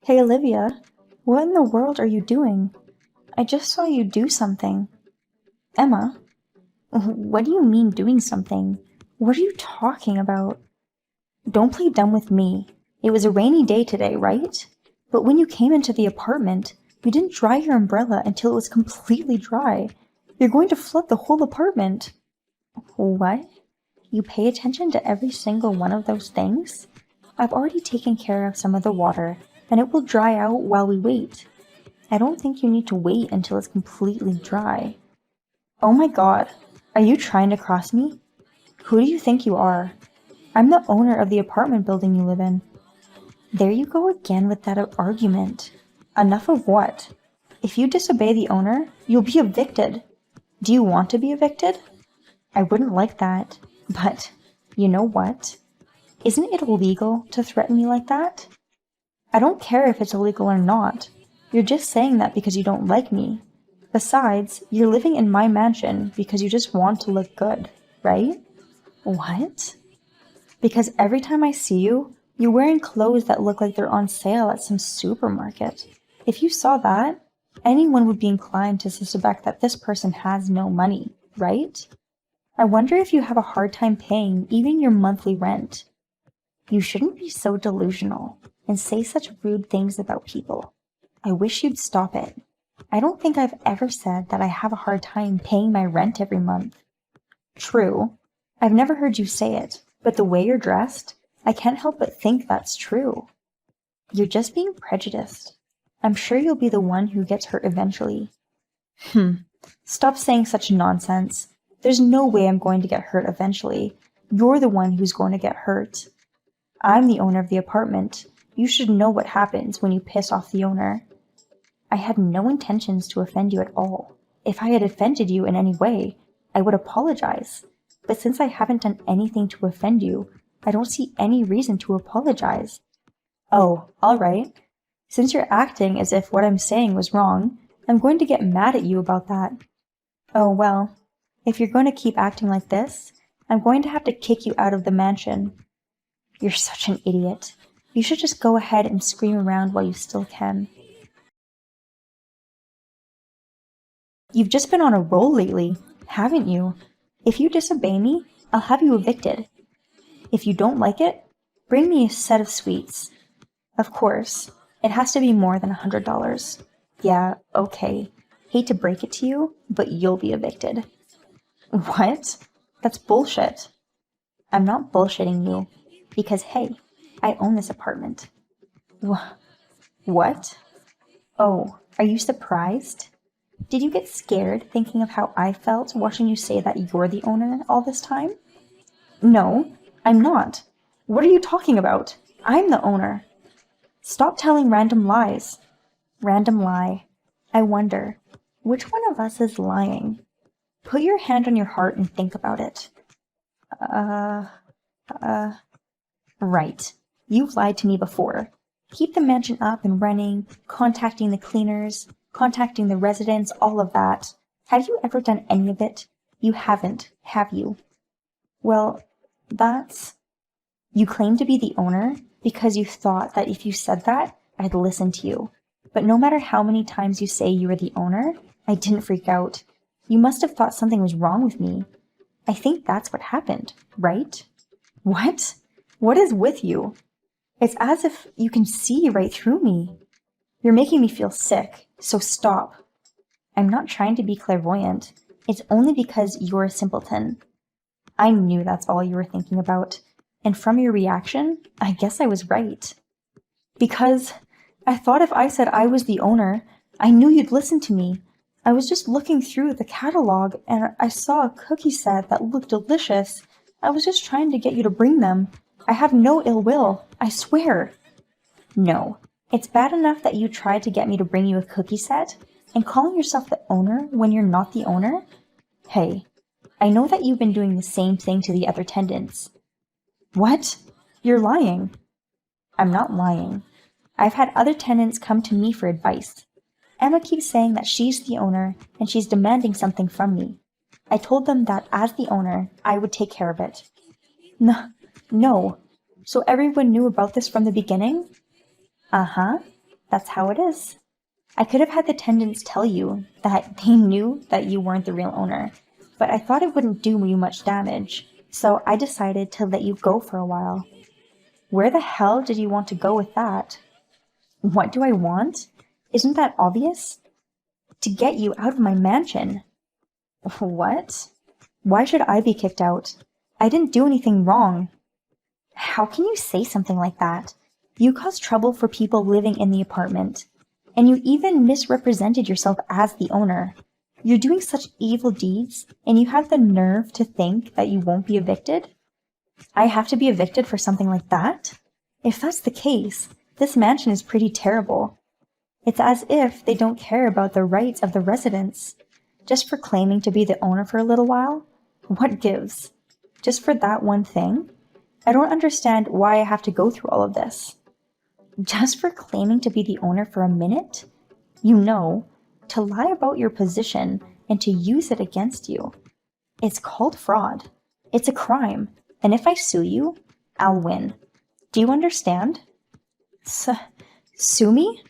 Hey Olivia, what in the world are you doing? I just saw you do something. Emma, what do you mean doing something? What are you talking about? Don't play dumb with me. It was a rainy day today, right? But when you came into the apartment, you didn't dry your umbrella until it was completely dry. You're going to flood the whole apartment. What? You pay attention to every single one of those things? I've already taken care of some of the water, and it will dry out while we wait. I don't think you need to wait until it's completely dry. Oh my god, are you trying to cross me? Who do you think you are? I'm the owner of the apartment building you live in. There you go again with that argument. Enough of what? If you disobey the owner, you'll be evicted. Do you want to be evicted? I wouldn't like that, but you know what? Isn't it illegal to threaten me like that? I don't care if it's illegal or not. You're just saying that because you don't like me. Besides, you're living in my mansion because you just want to look good, right? What? Because every time I see you, you're wearing clothes that look like they're on sale at some supermarket. If you saw that, anyone would be inclined to suspect that this person has no money, right? I wonder if you have a hard time paying even your monthly rent. You shouldn't be so delusional and say such rude things about people. I wish you'd stop it. I don't think I've ever said that I have a hard time paying my rent every month. True. I've never heard you say it, but the way you're dressed, I can't help but think that's true. You're just being prejudiced. I'm sure you'll be the one who gets hurt eventually. Stop saying such nonsense. There's no way I'm going to get hurt eventually. You're the one who's going to get hurt. I'm the owner of the apartment. You should know what happens when you piss off the owner. I had no intentions to offend you at all. If I had offended you in any way, I would apologize. But since I haven't done anything to offend you, I don't see any reason to apologize. Oh, all right. Since you're acting as if what I'm saying was wrong, I'm going to get mad at you about that. Oh, well, if you're going to keep acting like this, I'm going to have to kick you out of the mansion. You're such an idiot. You should just go ahead and scream around while you still can. You've just been on a roll lately, haven't you? If you disobey me, I'll have you evicted. If you don't like it, bring me a set of sweets. Of course, it has to be more than $100. Yeah, okay. Hate to break it to you, but you'll be evicted. What? That's bullshit. I'm not bullshitting you, because hey, I own this apartment. What? Oh, are you surprised? Did you get scared thinking of how I felt watching you say that you're the owner all this time? No, I'm not. What are you talking about? I'm the owner. Stop telling random lies. Random lie. I wonder, which one of us is lying? Put your hand on your heart and think about it. Right. You've lied to me before. Keep the mansion up and running, contacting the cleaners, contacting the residents, all of that. Have you ever done any of it? You haven't, have you? Well, that's... You claim to be the owner because you thought that if you said that, I'd listen to you. But no matter how many times you say you were the owner, I didn't freak out. You must have thought something was wrong with me. I think that's what happened, right? What? What is with you? It's as if you can see right through me. You're making me feel sick, so stop. I'm not trying to be clairvoyant. It's only because you're a simpleton. I knew that's all you were thinking about. And from your reaction, I guess I was right. Because I thought if I said I was the owner, I knew you'd listen to me. I was just looking through the catalog and I saw a cookie set that looked delicious. I was just trying to get you to bring them. I have no ill will, I swear. No, it's bad enough that you tried to get me to bring you a cookie set, and calling yourself the owner when you're not the owner? Hey, I know that you've been doing the same thing to the other tenants. What? You're lying. I'm not lying. I've had other tenants come to me for advice. Emma keeps saying that she's the owner and she's demanding something from me. I told them that as the owner, I would take care of it. No. So everyone knew about this from the beginning? Uh-huh. That's how it is. I could have had the tenants tell you that they knew that you weren't the real owner, but I thought it wouldn't do you much damage, so I decided to let you go for a while. Where the hell did you want to go with that? What do I want? Isn't that obvious? To get you out of my mansion. What? Why should I be kicked out? I didn't do anything wrong. How can you say something like that? You caused trouble for people living in the apartment. And you even misrepresented yourself as the owner. You're doing such evil deeds, and you have the nerve to think that you won't be evicted? I have to be evicted for something like that? If that's the case, this mansion is pretty terrible. It's as if they don't care about the rights of the residents. Just for claiming to be the owner for a little while? What gives? Just for that one thing? I don't understand why I have to go through all of this. Just for claiming to be the owner for a minute? You know, to lie about your position and to use it against you. It's called fraud. It's a crime. And if I sue you, I'll win. Do you understand? Sue me?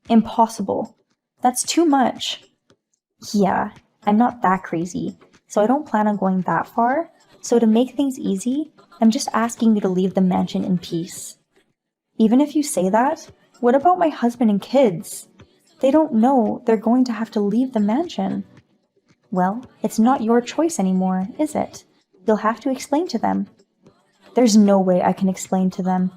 Impossible. That's too much. Yeah, I'm not that crazy, so I don't plan on going that far. So to make things easy, I'm just asking you to leave the mansion in peace. Even if you say that, what about my husband and kids? They don't know they're going to have to leave the mansion. Well, it's not your choice anymore, is it? You'll have to explain to them. There's no way I can explain to them.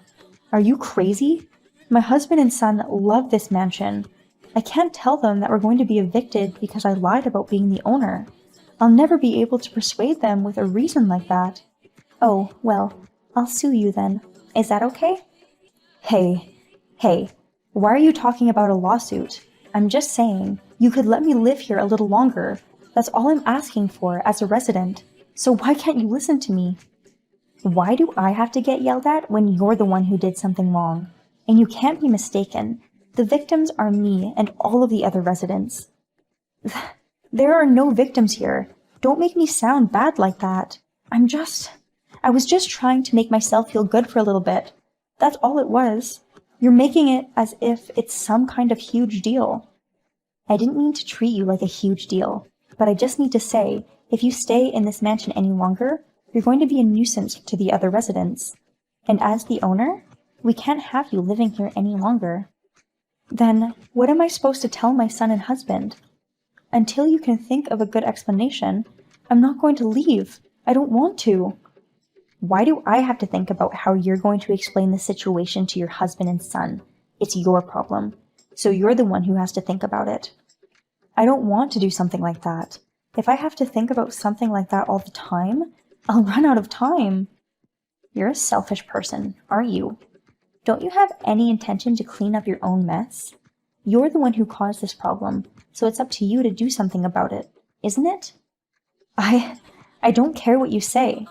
Are you crazy? My husband and son love this mansion. I can't tell them that we're going to be evicted because I lied about being the owner. I'll never be able to persuade them with a reason like that. Oh, well, I'll sue you then. Is that okay? Hey, why are you talking about a lawsuit? I'm just saying, you could let me live here a little longer. That's all I'm asking for as a resident. So why can't you listen to me? Why do I have to get yelled at when you're the one who did something wrong? And you can't be mistaken. The victims are me and all of the other residents. There are no victims here. Don't make me sound bad like that. I was just trying to make myself feel good for a little bit. That's all it was. You're making it as if it's some kind of huge deal. I didn't mean to treat you like a huge deal, but I just need to say, if you stay in this mansion any longer, you're going to be a nuisance to the other residents. And as the owner, we can't have you living here any longer. Then, what am I supposed to tell my son and husband? Until you can think of a good explanation, I'm not going to leave. I don't want to. Why do I have to think about how you're going to explain the situation to your husband and son? It's your problem. So you're the one who has to think about it. I don't want to do something like that. If I have to think about something like that all the time, I'll run out of time. You're a selfish person, aren't you? Don't you have any intention to clean up your own mess? You're the one who caused this problem, so it's up to you to do something about it, isn't it? I don't care what you say.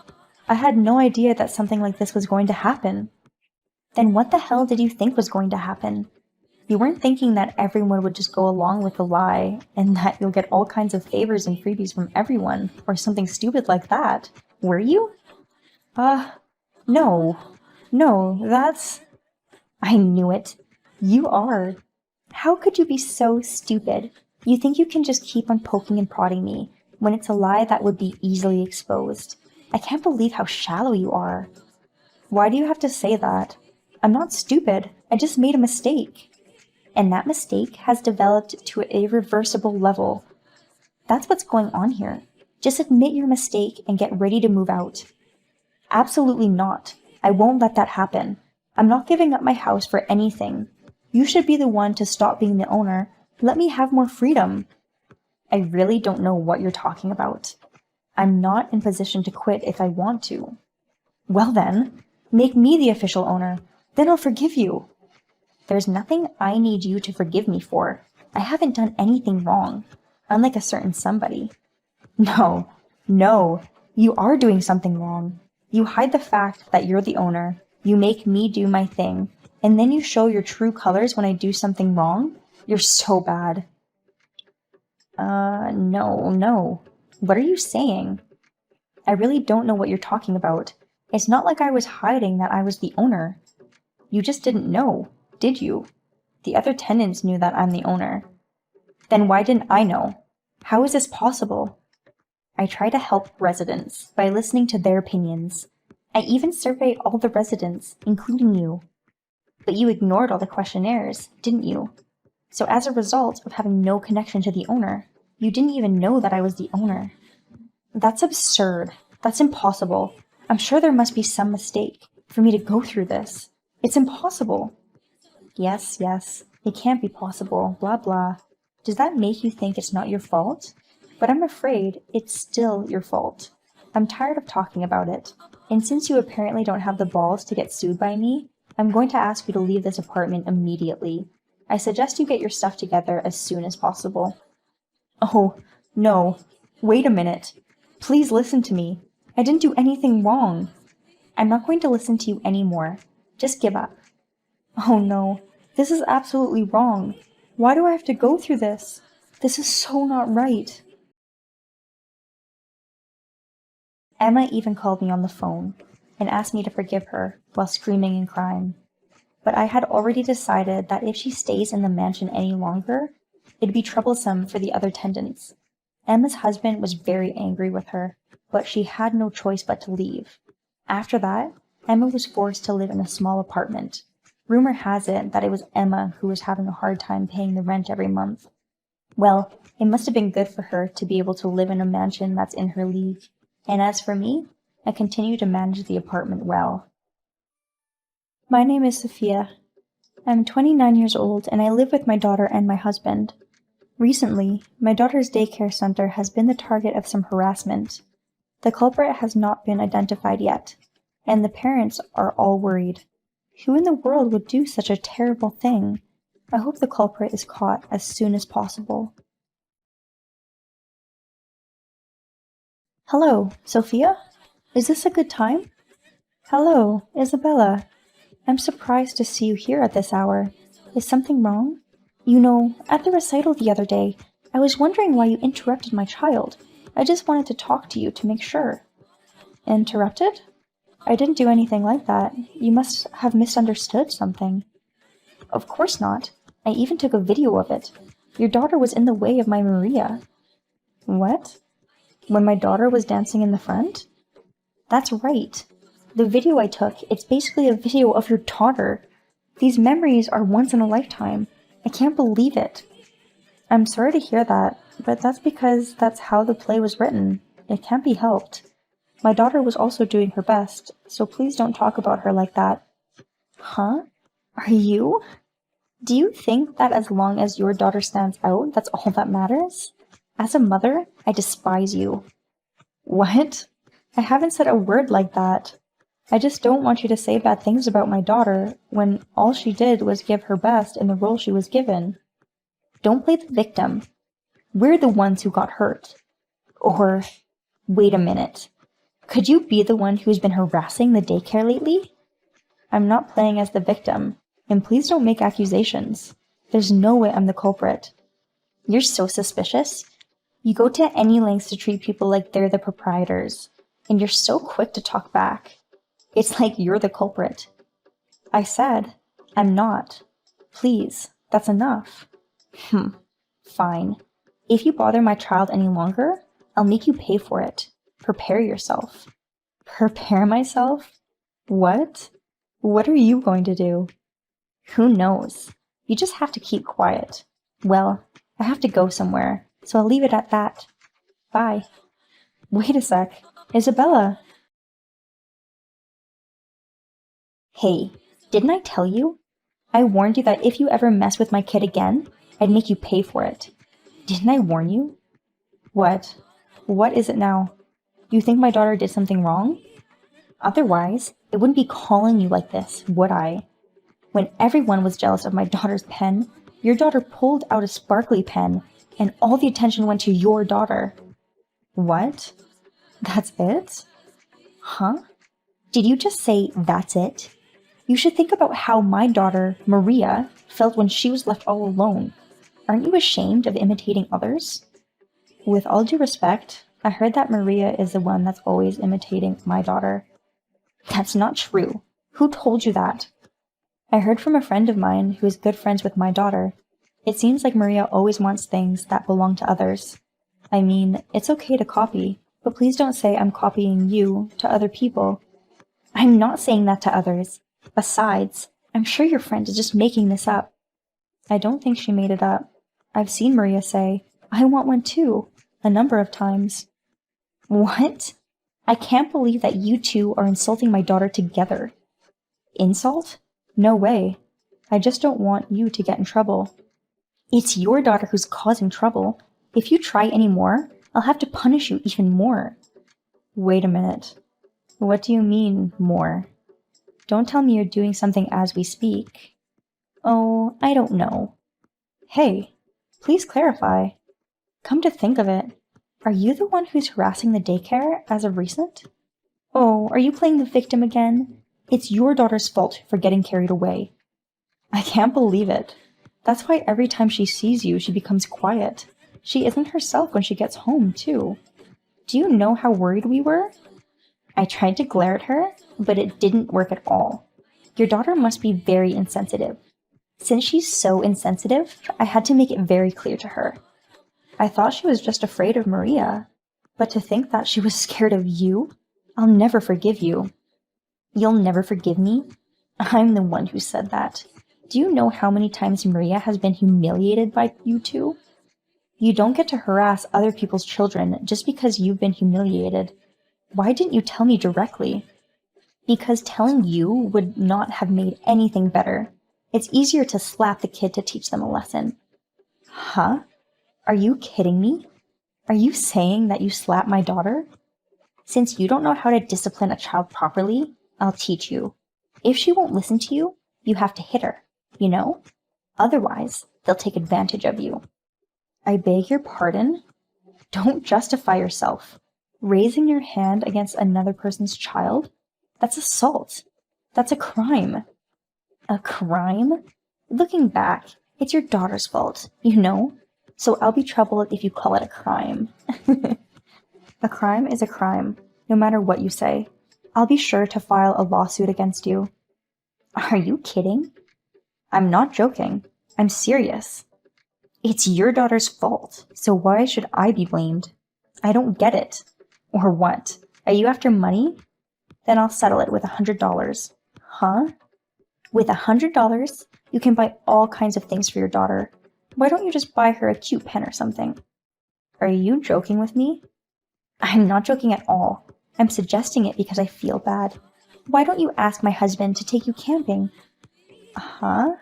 I had no idea that something like this was going to happen. Then what the hell did you think was going to happen? You weren't thinking that everyone would just go along with the lie, and that you'll get all kinds of favors and freebies from everyone, or something stupid like that, were you? No, that's... I knew it. You are. How could you be so stupid? You think you can just keep on poking and prodding me, when it's a lie that would be easily exposed. I can't believe how shallow you are. Why do you have to say that? I'm not stupid. I just made a mistake. And that mistake has developed to an irreversible level. That's what's going on here. Just admit your mistake and get ready to move out. Absolutely not. I won't let that happen. I'm not giving up my house for anything. You should be the one to stop being the owner. Let me have more freedom. I really don't know what you're talking about. I'm not in position to quit if I want to. Well then, make me the official owner. Then I'll forgive you. There's nothing I need you to forgive me for. I haven't done anything wrong, unlike a certain somebody. No, you are doing something wrong. You hide the fact that you're the owner. You make me do my thing, and then you show your true colors when I do something wrong? You're so bad. No. What are you saying? I really don't know what you're talking about. It's not like I was hiding that I was the owner. You just didn't know, did you? The other tenants knew that I'm the owner. Then why didn't I know? How is this possible? I try to help residents by listening to their opinions. I even surveyed all the residents, including you. But you ignored all the questionnaires, didn't you? So as a result of having no connection to the owner, you didn't even know that I was the owner. That's absurd. That's impossible. I'm sure there must be some mistake for me to go through this. It's impossible. Yes, it can't be possible, blah blah. Does that make you think it's not your fault? But I'm afraid it's still your fault. I'm tired of talking about it. And since you apparently don't have the balls to get sued by me, I'm going to ask you to leave this apartment immediately. I suggest you get your stuff together as soon as possible. Oh, no. Wait a minute. Please listen to me. I didn't do anything wrong. I'm not going to listen to you anymore. Just give up. Oh no. This is absolutely wrong. Why do I have to go through this? This is so not right. Emma even called me on the phone and asked me to forgive her while screaming and crying. But I had already decided that if she stays in the mansion any longer, it'd be troublesome for the other tenants. Emma's husband was very angry with her, but she had no choice but to leave. After that, Emma was forced to live in a small apartment. Rumor has it that it was Emma who was having a hard time paying the rent every month. Well, it must have been good for her to be able to live in a mansion that's in her league. And as for me, I continue to manage the apartment well. My name is Sophia. I'm 29 years old and I live with my daughter and my husband. Recently, my daughter's daycare center has been the target of some harassment. The culprit has not been identified yet, and the parents are all worried. Who in the world would do such a terrible thing? I hope the culprit is caught as soon as possible. Hello, Sophia? Is this a good time? Hello, Isabella. I'm surprised to see you here at this hour. Is something wrong? You know, at the recital the other day, I was wondering why you interrupted my child. I just wanted to talk to you to make sure. Interrupted? I didn't do anything like that. You must have misunderstood something. Of course not. I even took a video of it. Your daughter was in the way of my Maria. What? When my daughter was dancing in the front? That's right. The video I took, it's basically a video of your daughter. These memories are once in a lifetime. I can't believe it. I'm sorry to hear that, but that's because that's how the play was written. It can't be helped. My daughter was also doing her best, so please don't talk about her like that. Huh? Are you? Do you think that as long as your daughter stands out, that's all that matters? As a mother, I despise you. What? I haven't said a word like that. I just don't want you to say bad things about my daughter when all she did was give her best in the role she was given. Don't play the victim. We're the ones who got hurt. Or, wait a minute. Could you be the one who's been harassing the daycare lately? I'm not playing as the victim, and please don't make accusations. There's no way I'm the culprit. You're so suspicious. You go to any lengths to treat people like they're the proprietors, and you're so quick to talk back. It's like you're the culprit. I said, I'm not. Please, that's enough. Fine. If you bother my child any longer, I'll make you pay for it. Prepare yourself. Prepare myself? What? What are you going to do? Who knows? You just have to keep quiet. Well, I have to go somewhere, so I'll leave it at that. Bye. Wait a sec. Isabella. Hey, didn't I tell you? I warned you that if you ever mess with my kid again, I'd make you pay for it. Didn't I warn you? What? What is it now? You think my daughter did something wrong? Otherwise, I wouldn't be calling you like this, would I? When everyone was jealous of my daughter's pen, your daughter pulled out a sparkly pen, and all the attention went to your daughter. What? That's it? Huh? Did you just say that's it? You should think about how my daughter, Maria, felt when she was left all alone. Aren't you ashamed of imitating others? With all due respect, I heard that Maria is the one that's always imitating my daughter. That's not true. Who told you that? I heard from a friend of mine who is good friends with my daughter. It seems like Maria always wants things that belong to others. I mean, it's okay to copy, but please don't say I'm copying you to other people. I'm not saying that to others. Besides, I'm sure your friend is just making this up. I don't think she made it up. I've seen Maria say, I want one too, a number of times. What? I can't believe that you two are insulting my daughter together. Insult? No way. I just don't want you to get in trouble. It's your daughter who's causing trouble. If you try any more, I'll have to punish you even more. Wait a minute. What do you mean, more? Don't tell me you're doing something as we speak. Oh, I don't know. Hey, please clarify. Come to think of it, are you the one who's harassing the daycare as of recent? Oh, are you playing the victim again? It's your daughter's fault for getting carried away. I can't believe it. That's why every time she sees you, she becomes quiet. She isn't herself when she gets home, too. Do you know how worried we were? I tried to glare at her, but it didn't work at all. Your daughter must be very insensitive. Since she's so insensitive, I had to make it very clear to her. I thought she was just afraid of Maria, but to think that she was scared of you? I'll never forgive you. You'll never forgive me? I'm the one who said that. Do you know how many times Maria has been humiliated by you two? You don't get to harass other people's children just because you've been humiliated. Why didn't you tell me directly? Because telling you would not have made anything better. It's easier to slap the kid to teach them a lesson. Huh? Are you kidding me? Are you saying that you slapped my daughter? Since you don't know how to discipline a child properly, I'll teach you. If she won't listen to you, you have to hit her, you know? Otherwise, they'll take advantage of you. I beg your pardon? Don't justify yourself. Raising your hand against another person's child? That's assault. That's a crime. A crime? Looking back, it's your daughter's fault, you know? So I'll be troubled if you call it a crime. A crime is a crime, no matter what you say. I'll be sure to file a lawsuit against you. Are you kidding? I'm not joking. I'm serious. It's your daughter's fault, so why should I be blamed? I don't get it. Or what? Are you after money? Then I'll settle it with $100. Huh? With $100, you can buy all kinds of things for your daughter. Why don't you just buy her a cute pen or something? Are you joking with me? I'm not joking at all. I'm suggesting it because I feel bad. Why don't you ask my husband to take you camping? Huh?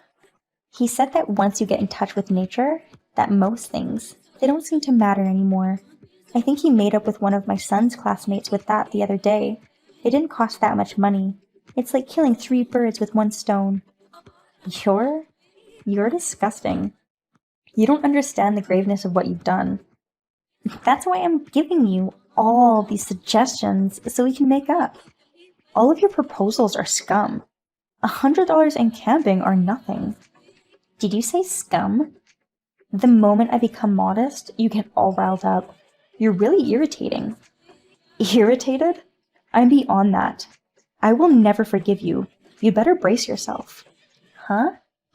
He said that once you get in touch with nature, that most things, they don't seem to matter anymore. I think he made up with one of my son's classmates with that the other day. It didn't cost that much money. It's like killing 3 birds with 1 stone. You're disgusting. You don't understand the graveness of what you've done. That's why I'm giving you all these suggestions so we can make up. All of your proposals are scum. $100 and camping are nothing. Did you say scum? The moment I become modest, you get all riled up. You're really irritating. Irritated? I'm beyond that. I will never forgive you. You better brace yourself. Huh?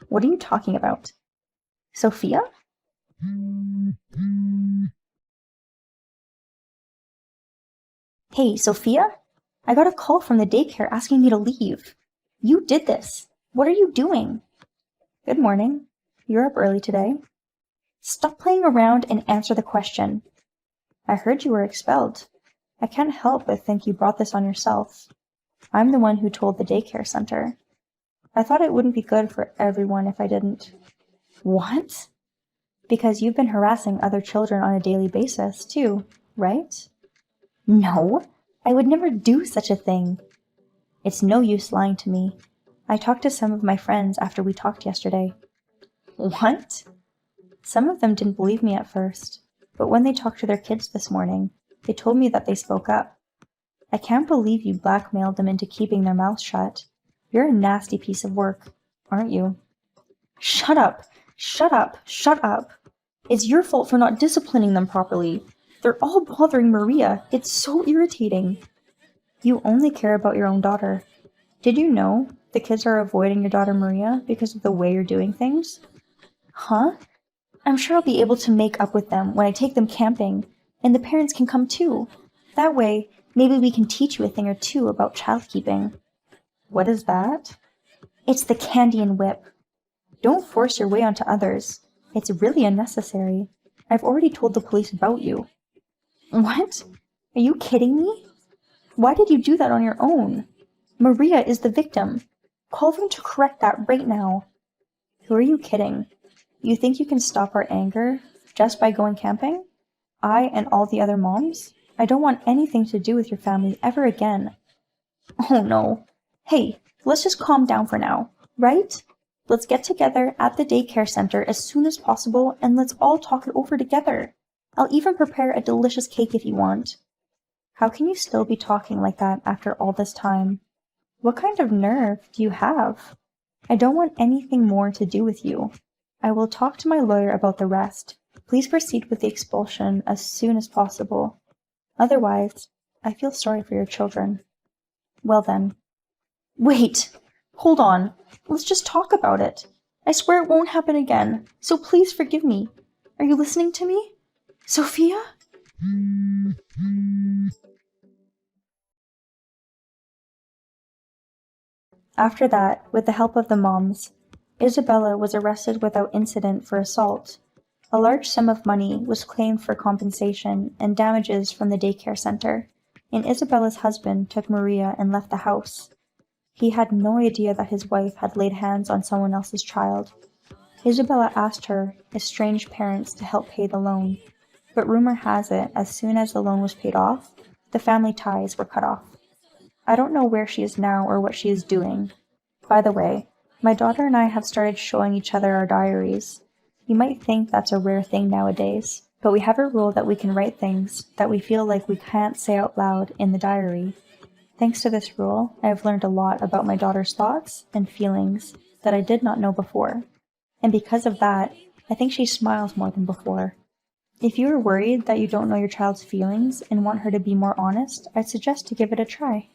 What are you talking about? Sophia? Hey, Sophia? I got a call from the daycare asking me to leave. You did this. What are you doing? Good morning. You're up early today. Stop playing around and answer the question. I heard you were expelled. I can't help but think you brought this on yourself. I'm the one who told the daycare center. I thought it wouldn't be good for everyone if I didn't. What? Because you've been harassing other children on a daily basis, too, right? No, I would never do such a thing. It's no use lying to me. I talked to some of my friends after we talked yesterday. What? Some of them didn't believe me at first, but when they talked to their kids this morning, they told me that they spoke up. I can't believe you blackmailed them into keeping their mouths shut. You're a nasty piece of work, aren't you? Shut up! Shut up! Shut up! It's your fault for not disciplining them properly. They're all bothering Maria. It's so irritating. You only care about your own daughter. Did you know The kids are avoiding your daughter Maria because of the way you're doing things? Huh? I'm sure I'll be able to make up with them when I take them camping, and the parents can come too. That way, maybe we can teach you a thing or two about childkeeping. What is that? It's the candy and whip. Don't force your way onto others. It's really unnecessary. I've already told the police about you. What? Are you kidding me? Why did you do that on your own? Maria is the victim. Call them to correct that right now. Who are you kidding? You think you can stop our anger just by going camping? I and all the other moms? I don't want anything to do with your family ever again. Oh no. Hey, let's just calm down for now, right? Let's get together at the daycare center as soon as possible and let's all talk it over together. I'll even prepare a delicious cake if you want. How can you still be talking like that after all this time? What kind of nerve do you have? I don't want anything more to do with you. I will talk to my lawyer about the rest. Please proceed with the expulsion as soon as possible. Otherwise, I feel sorry for your children. Well then. Wait! Hold on. Let's just talk about it. I swear it won't happen again, so please forgive me. Are you listening to me? Sophia? After that, with the help of the moms, Isabella was arrested without incident for assault. A large sum of money was claimed for compensation and damages from the daycare center, and Isabella's husband took Maria and left the house. He had no idea that his wife had laid hands on someone else's child. Isabella asked her estranged parents to help pay the loan, but rumor has it as soon as the loan was paid off, the family ties were cut off. I don't know where she is now or what she is doing. By the way, my daughter and I have started showing each other our diaries. You might think that's a rare thing nowadays, but we have a rule that we can write things that we feel like we can't say out loud in the diary. Thanks to this rule, I have learned a lot about my daughter's thoughts and feelings that I did not know before. And because of that, I think she smiles more than before. If you are worried that you don't know your child's feelings and want her to be more honest, I'd suggest to give it a try.